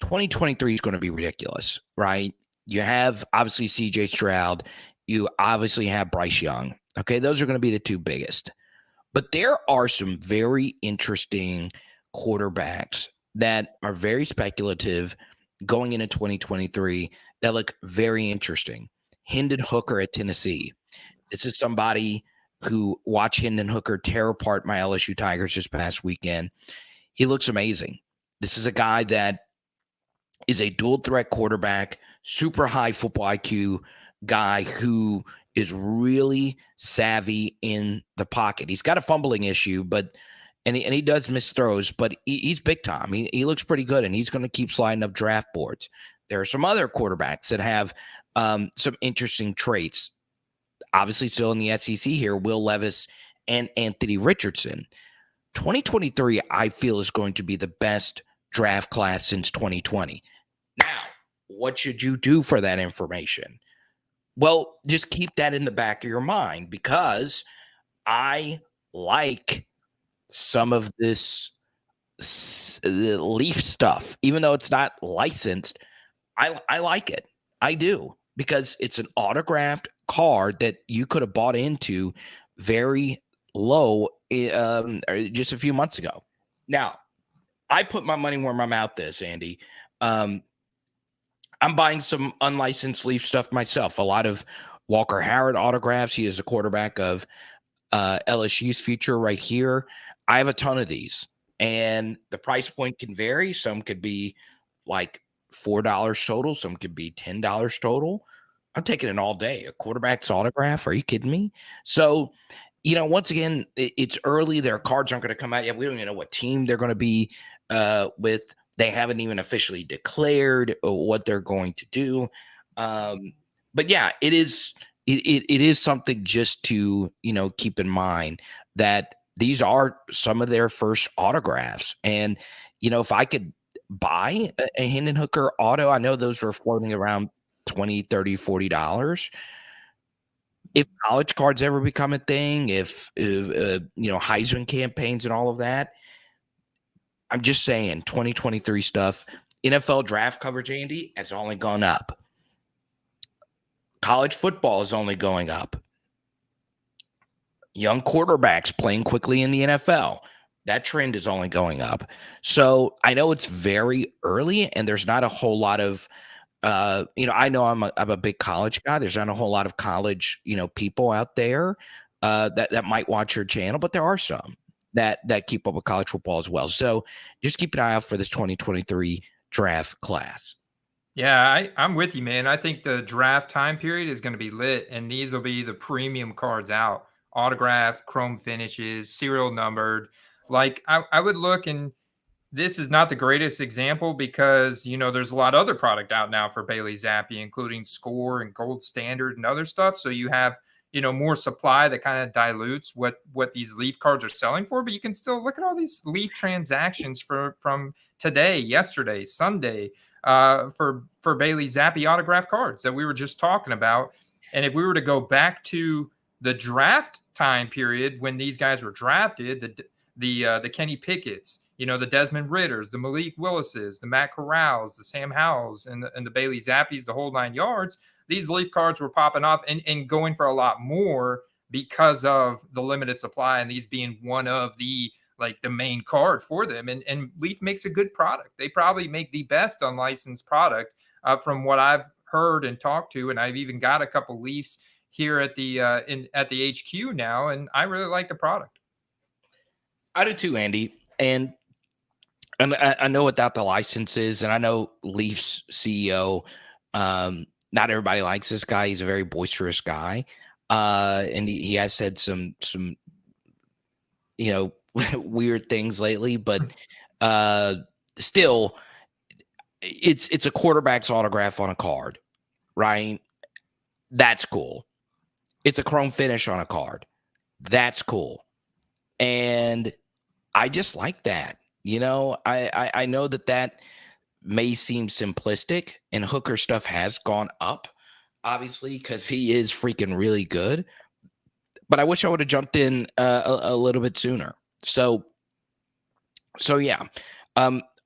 2023 is going to be ridiculous, right? You have obviously CJ Stroud. You obviously have Bryce Young. Okay, those are going to be the two biggest. But there are some very interesting quarterbacks that are very speculative going into 2023 that look very interesting. Hendon Hooker at Tennessee. This is somebody who watched Hendon Hooker tear apart my LSU Tigers this past weekend. He looks amazing. This is a guy that is a dual threat quarterback, super high football IQ guy who is really savvy in the pocket. He's got a fumbling issue, and he does miss throws, but he's big time. He looks pretty good, and he's going to keep sliding up draft boards. There are some other quarterbacks that have some interesting traits. Obviously, still in the SEC here, Will Levis and Anthony Richardson. 2023, I feel, is going to be the best draft class since 2020. Now, what should you do for that information? Well, just keep that in the back of your mind because I like some of this Leaf stuff. Even though it's not licensed, I like it. I do because it's an autographed card that you could have bought into very low just a few months ago. Now, I put my money where my mouth is, Andy. I'm buying some unlicensed Leaf stuff myself. A lot of Walker Howard autographs. He is a quarterback of LSU's future right here. I have a ton of these, and the price point can vary. Some could be like $4 total. Some could be $10 total. I'm taking it all day. A quarterback's autograph. Are you kidding me? So, once again, it's early. Their cards aren't going to come out yet. We don't even know what team they're going to be with. They haven't even officially declared what they're going to do. But yeah, it is something just to, keep in mind that these are some of their first autographs. And, if I could buy a Hendon Hooker auto, I know those were floating around $20, $30, $40. If college cards ever become a thing, if Heisman campaigns and all of that, I'm just saying 2023 stuff, NFL draft coverage, Andy, has only gone up. College football is only going up. Young quarterbacks playing quickly in the NFL. That trend is only going up. So I know it's very early and there's not a whole lot of I know I'm a big college guy. There's not a whole lot of college, people out there that might watch your channel, but there are some that keep up with college football as well. So just keep an eye out for this 2023 draft class. Yeah, I'm with you, man. I think the draft time period is going to be lit, and these will be the premium cards out, autographed, chrome finishes, serial numbered. Like I would look, and this is not the greatest example because there's a lot of other product out now for Bailey Zappi, including Score and Gold Standard and other stuff. So you have more supply that kind of dilutes what these Leaf cards are selling for. But you can still look at all these Leaf transactions from today, yesterday, Sunday, for Bailey Zappi autograph cards that we were just talking about. And if we were to go back to the draft time period when these guys were drafted, the Kenny Pickett's, the Desmond Ritters, the Malik Willises, the Matt Corrals, the Sam Howells, and the Bailey Zappies, the whole 9 yards. These Leaf cards were popping off and going for a lot more because of the limited supply, and these being one of the main card for them. And Leaf makes a good product. They probably make the best unlicensed product from what I've heard and talked to, and I've even got a couple Leafs here at the at the HQ now, and I really like the product. I do too, Andy. And I know without the licenses, and I know Leafs CEO, not everybody likes this guy. He's a very boisterous guy. And he has said some weird things lately, but still it's a quarterback's autograph on a card, right? That's cool. It's a chrome finish on a card. That's cool. And I just like that. I know that may seem simplistic, and Hooker stuff has gone up, obviously, because he is freaking really good. But I wish I would have jumped in a little bit sooner. So yeah.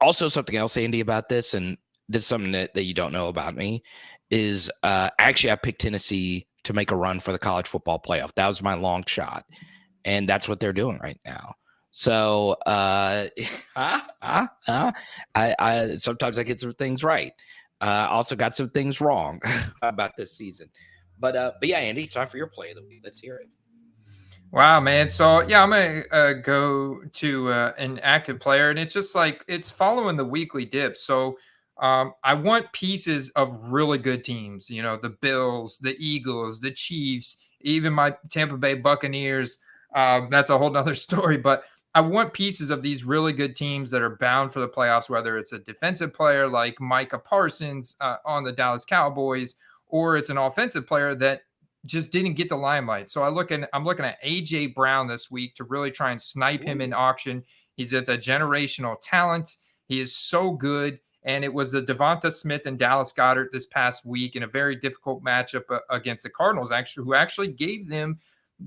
Also, something else, Andy, about this, and this is something that you don't know about me, is actually I picked Tennessee to make a run for the college football playoff. That was my long shot, and that's what they're doing right now. So I sometimes I get some things right. Also got some things wrong about this season. But yeah, Andy, it's time for your play of the week. Let's hear it. Wow, man. So yeah, I'm gonna go to an active player, and it's just it's following the weekly dips. So I want pieces of really good teams. The Bills, the Eagles, the Chiefs, even my Tampa Bay Buccaneers. That's a whole nother story, but I want pieces of these really good teams that are bound for the playoffs, whether it's a defensive player like Micah Parsons on the Dallas Cowboys, or it's an offensive player that just didn't get the limelight. So I'm looking at AJ Brown this week to really try and snipe him in auction. He's at the generational talent. He is so good. And it was the Devonta Smith and Dallas Goedert this past week in a very difficult matchup against the Cardinals, who actually gave them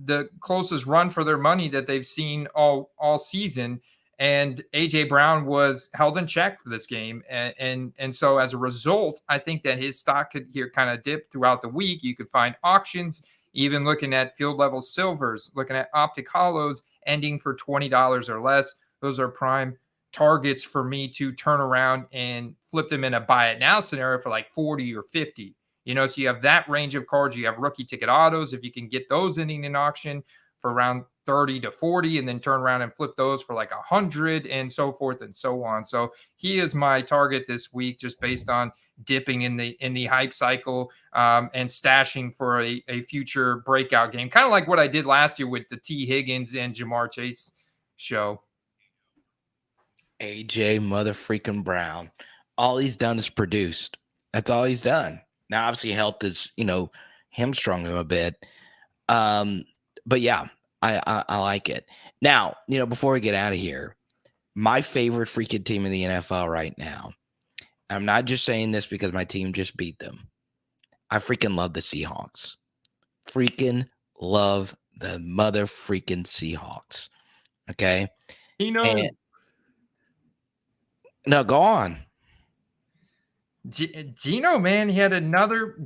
the closest run for their money that they've seen all season. And AJ Brown was held in check for this game. And so as a result, I think that his stock could here kind of dip throughout the week. You could find auctions, even looking at field level silvers, looking at optic hollows ending for $20 or less. Those are prime targets for me to turn around and flip them in a buy it now scenario for like 40 or 50. So you have that range of cards. You have rookie ticket autos. If you can get those ending in auction for around 30 to 40 and then turn around and flip those for like 100 and so forth and so on. So he is my target this week, just based on dipping in the hype cycle and stashing for a future breakout game. Kind of like what I did last year with the T. Higgins and Jamar Chase show. AJ motherfreaking Brown. All he's done is produced. That's all he's done. Now, obviously, health is, hamstrung him a bit. But yeah, I like it. Now, before we get out of here, my favorite freaking team in the NFL right now. I'm not just saying this because my team just beat them. I freaking love the Seahawks. Freaking love the mother freaking Seahawks. Okay. No, go on. Gino, man, he had another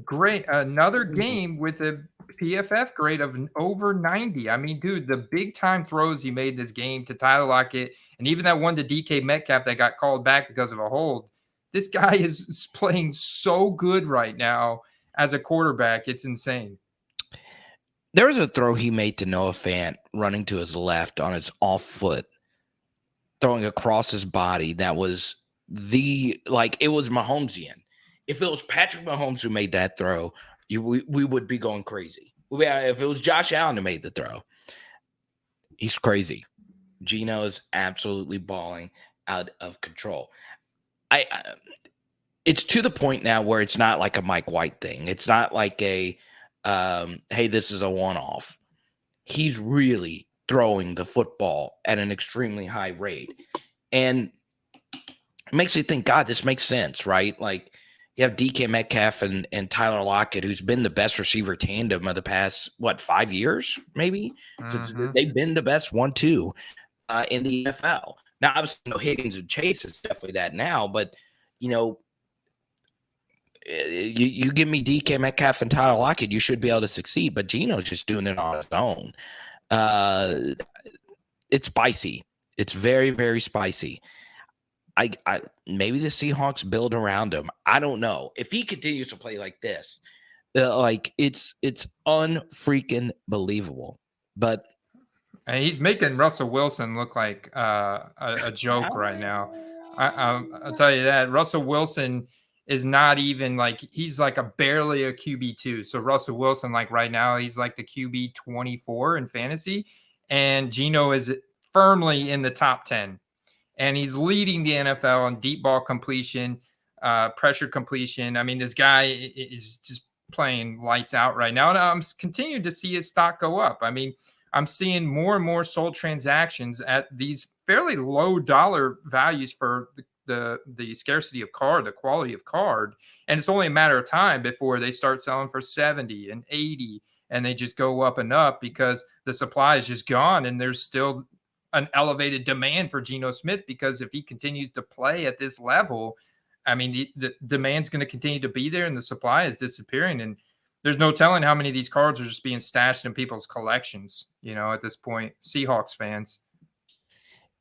game with a PFF grade of over 90. I mean, dude, the big time throws he made this game to Tyler Lockett, and even that one to DK Metcalf that got called back because of a hold. This guy is playing so good right now as a quarterback. It's insane. There was a throw he made to Noah Fant running to his left on his off foot, throwing across his body. That was it was Mahomesian. If it was Patrick Mahomes who made that throw, we would be going crazy. If it was Josh Allen who made the throw, he's crazy. Geno is absolutely balling out of control. It's to the point now where it's not like a Mike White thing. It's not like a, hey, this is a one-off. He's really throwing the football at an extremely high rate. And it makes you think, God, this makes sense, right? Like, you have DK Metcalf and Tyler Lockett, who's been the best receiver tandem of the past, 5 years, maybe? Since they've been the best 1-2 in the NFL. Now, obviously, Higgins and Chase is definitely that now, but, you give me DK Metcalf and Tyler Lockett, you should be able to succeed, but Geno's just doing it on his own. It's spicy. It's very, very spicy. I maybe the Seahawks build around him. I don't know. If he continues to play like this, it's unfreaking believable. But and he's making Russell Wilson look like a joke right now. I'll tell you that Russell Wilson is not even he's like barely a QB2. So Russell Wilson, right now, he's like the QB 24 in fantasy, and Geno is firmly in the top 10. And he's leading the NFL on deep ball completion, pressure completion. I mean, this guy is just playing lights out right now. And I'm continuing to see his stock go up. I mean, I'm seeing more and more sold transactions at these fairly low dollar values for the scarcity of card, the quality of card. And it's only a matter of time before they start selling for 70 and 80. And they just go up and up because the supply is just gone. And there's still an elevated demand for Geno Smith, because if he continues to play at this level, I mean, the demand's going to continue to be there and the supply is disappearing. And there's no telling how many of these cards are just being stashed in people's collections, at this point, Seahawks fans.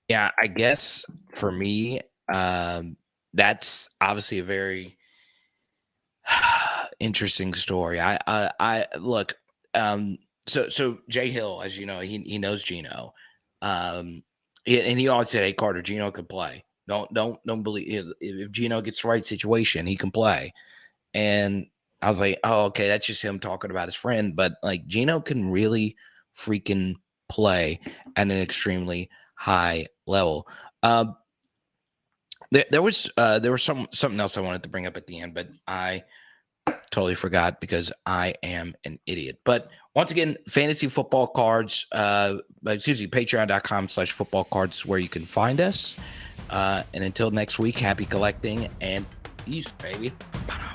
Yeah, I guess for me, that's obviously a very interesting story. I look, so Jay Hill, as you know, he knows Geno. And he always said, "Hey, Carter, Geno can play. Don't believe if Geno gets the right situation, he can play." And I was like, "Oh, okay, that's just him talking about his friend." But Geno can really freaking play at an extremely high level. There was something else I wanted to bring up at the end, but I totally forgot because I am an idiot. But once again, fantasy football cards, patreon.com/football cards where you can find us. And until next week, happy collecting and peace, baby.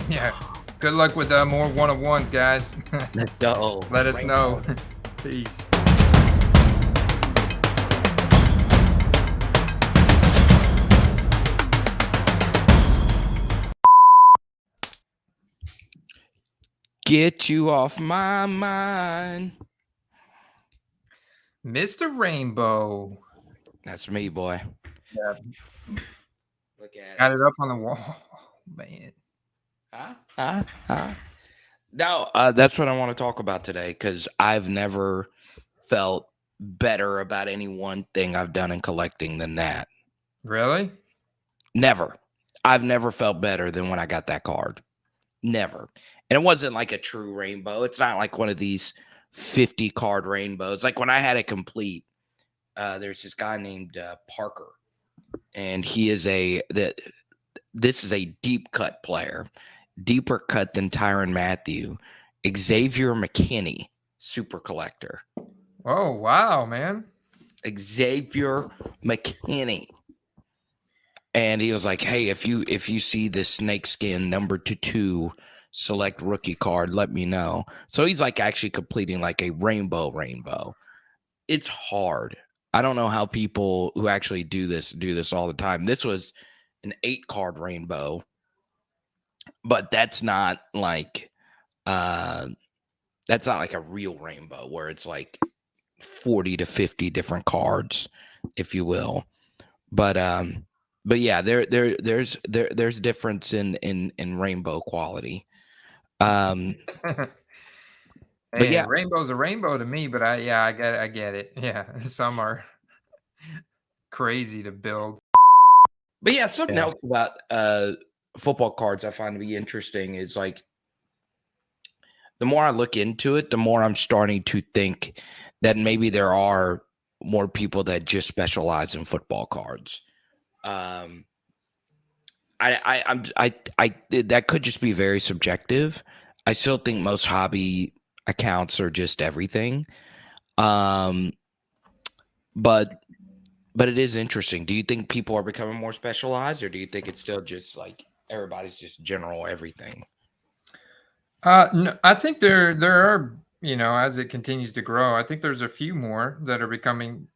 Yeah. Good luck with more one-on-ones, guys. Let's go. Let us know. Peace. Get you off my mind. Mr. Rainbow. That's me, boy. Yeah. Look at Got it up on the wall. Man. Now, that's what I want to talk about today, because I've never felt better about any one thing I've done in collecting than that. Really? Never. I've never felt better than when I got that card. Never. And it wasn't like a true rainbow. It's not like one of these 50 card rainbows. Like when I had it complete, there's this guy named Parker, and he is this is a deep cut player, deeper cut than Tyrann Mathieu, Xavier McKinney, super collector. Oh, wow, man. Xavier McKinney. And he was like, "Hey, if you see this snakeskin number 2 select rookie card, let me know." So he's actually completing a rainbow. It's hard. I don't know how people who actually do this all the time. This was an 8 card rainbow, but that's not That's not like a real rainbow where it's like 40 to 50 different cards, if you will. But yeah, there's difference in rainbow quality. But Hey, yeah, rainbow's a rainbow to me, but I get it. Yeah, some are crazy to build. but yeah, something Yeah. else about football cards I find to be interesting is like the more I look into it, the more I'm starting to think that maybe there are more people that just specialize in football cards. Um, I that could just be very subjective. I still think most hobby accounts are just everything. Um, but it is interesting. Do you think people are becoming more specialized, or do you think it's still just like everybody's just general everything? No, I think there are, as it continues to grow, I think there's a few more that are becoming,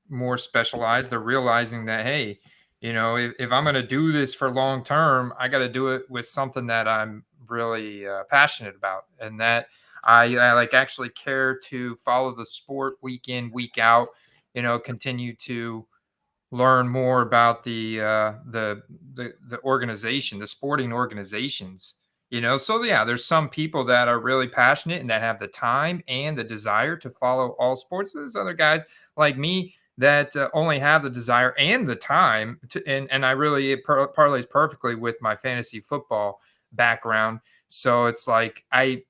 more specialized. They're realizing that, hey, if I'm going to do this for long term, I got to do it with something that I'm really passionate about, and that I like actually care to follow the sport week in, week out. Continue to learn more about the organization, the sporting organizations. So yeah, there's some people that are really passionate and that have the time and the desire to follow all sports. There's other guys like me that only have the desire and the time to, and I really it parlays perfectly with my fantasy football background. So it's like I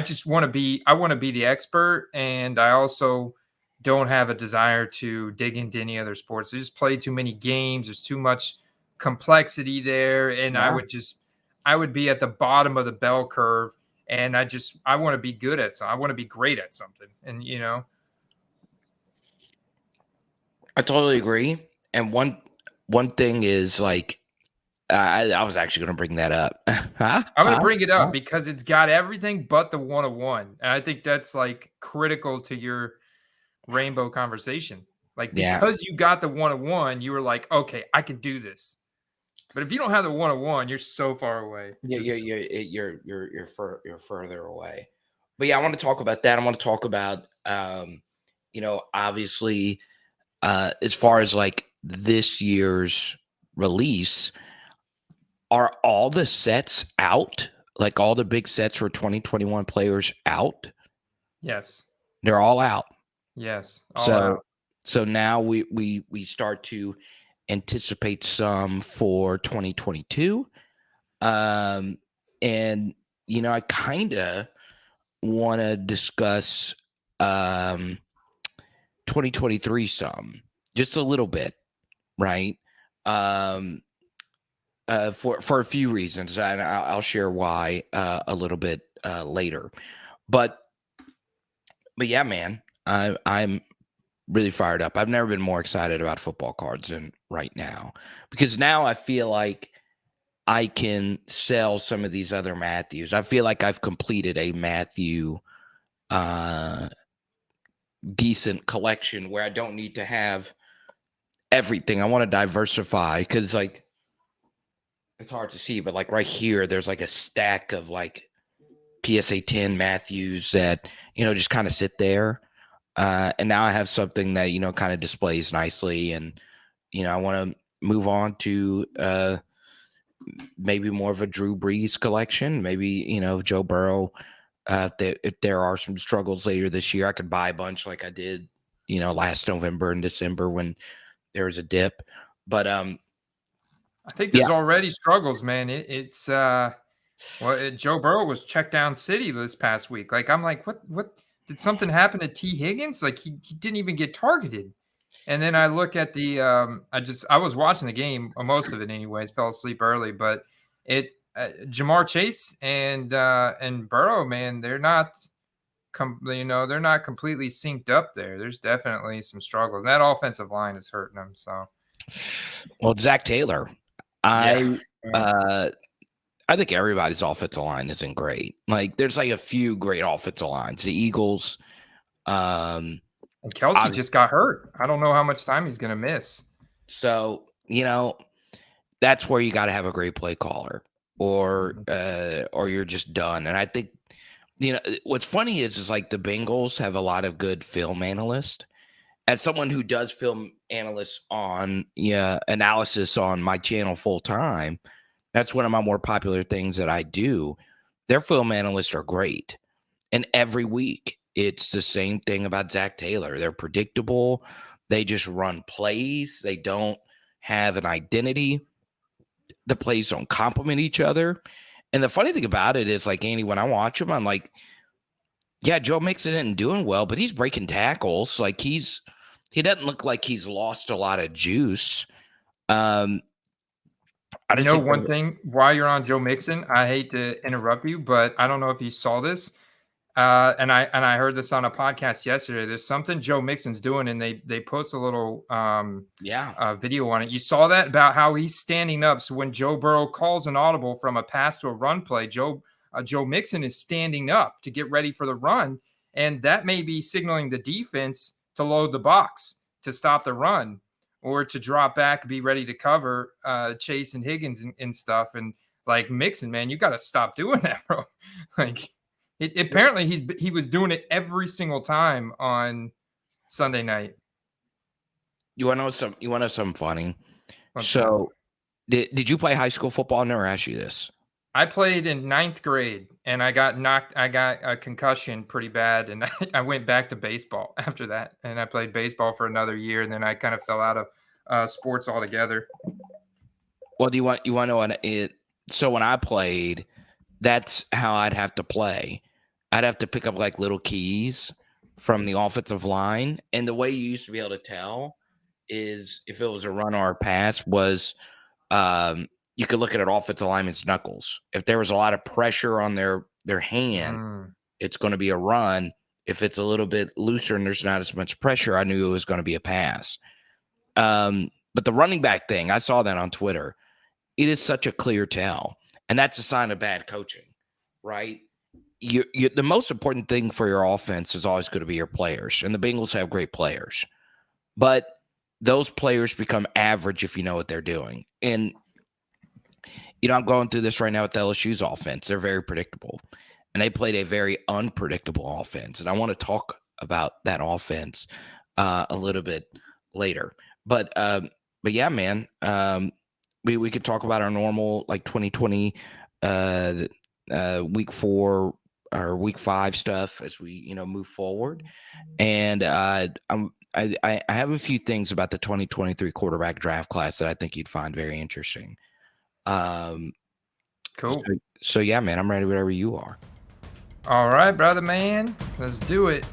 just I want to be the expert, and I also don't have a desire to dig into any other sports. I just play too many games. There's too much complexity there, and Yeah, I would be at the bottom of the bell curve. And I want to be good at something. I want to be great at something. And I totally agree. And one thing is like I was actually going to bring that up. Huh? I'm going to Huh? bring it up Huh? because it's got everything but the 101. And I think that's like critical to your rainbow conversation. Like Yeah, because you got the 101, you were like, okay, I can do this. But if you don't have the 101, you're so far away. It's yeah, just you're further away. But yeah, I want to talk about that. I want to talk about obviously as far as like this year's release, are all the sets out? Like all the big sets for 2021 players out? yes. They're all out. Yes, all So out. now we start to anticipate some for 2022. Um and I kind of want to discuss um 2023 some, just a little bit, right? Um for a few reasons, and I'll share why a little bit later. But yeah, man, I'm really fired up. I've never been more excited about football cards than right now, because now I feel like I can sell some of these other Matthews. I feel like I've completed a Matthew uh, decent collection where I don't need to have everything. I want to diversify because like it's hard to see, but like right here, there's like a stack of like PSA 10 Matthews that, just kind of sit there. And now I have something that, kind of displays nicely. And, I want to move on to maybe more of a Drew Brees collection. Maybe, Joe Burrow, if there are some struggles later this year, I could buy a bunch like I did, last November and December when there was a dip. But I think yeah, there's already struggles, man. Joe Burrow was checked down city this past week. Like I'm like, what did something happen to T Higgins? Like he didn't even get targeted. And then I look at the I was watching the game, most of it anyways, fell asleep early, but Jamar Chase and Burrow, man, they're not completely synced up there. There's definitely some struggles. That offensive line is hurting them. So well, Zach Taylor, yeah. I uh I think everybody's offensive line isn't great. Like there's like a few great offensive lines. The Eagles, um, And Kelsey obvi- just got hurt. I don't know how much time he's gonna miss. so that's where you got to have a great play caller, Mhm. or you're just done. And I think what's funny is like the Bengals have a lot of good film analysts. As someone who does film analysis on analysis on my channel full time, that's one of my more popular things that I do. Their film analysts are great. And every week it's the same thing about Zach Taylor. They're predictable. They just run plays. They don't have an identity. The plays don't complement each other. And the funny thing about it is, like, Andy, when I watch him, I'm like, yeah, Joe Mixon isn't doing well, but he's breaking tackles. Like, he doesn't look like he's lost a lot of juice. I just think One thing while you're on Joe Mixon, I hate to interrupt you, but I don't know if you saw this. And I heard this on a podcast yesterday. There's something Joe Mixon's doing, and they post a little video on it. You saw that about how he's standing up. So when Joe Burrow calls an audible from a pass to a run play, Joe Mixon is standing up to get ready for the run, and that may be signaling the defense to load the box to stop the run or to drop back, be ready to cover Chase and Higgins and stuff. And like Mixon, man, you got to stop doing that, bro. Like. Apparently he was doing it every single time on Sunday night. You want to know something funny? So, did you play high school football? I never asked you this. I played in 9th grade, and I got a concussion pretty bad, and I went back to baseball after that. And I played baseball for another year, and then I kind of fell out of sports altogether. Well, do you want to know it? So when I played, that's how I'd have to play. I'd have to pick up like little keys from the offensive line. And the way you used to be able to tell is if it was a run or a pass was you could look at an offensive lineman's knuckles. If there was a lot of pressure on their hand, it's going to be a run. If it's a little bit looser and there's not as much pressure, I knew it was going to be a pass. But the running back thing, I saw that on Twitter. It is such a clear tell. And that's a sign of bad coaching, right? The most important thing for your offense is always going to be your players. And the Bengals have great players. But those players become average if you know what they're doing. And, I'm going through this right now with LSU's offense. They're very predictable. And they played a very unpredictable offense. And I want to talk about that offense a little bit later. But yeah, man, we could talk about our normal like 2020 week 4 or week 5 stuff as we move forward. And I have a few things about the 2023 quarterback draft class that I think you'd find very interesting. Cool. So yeah, man, I'm ready whenever you are. All right, brother, man, let's do it.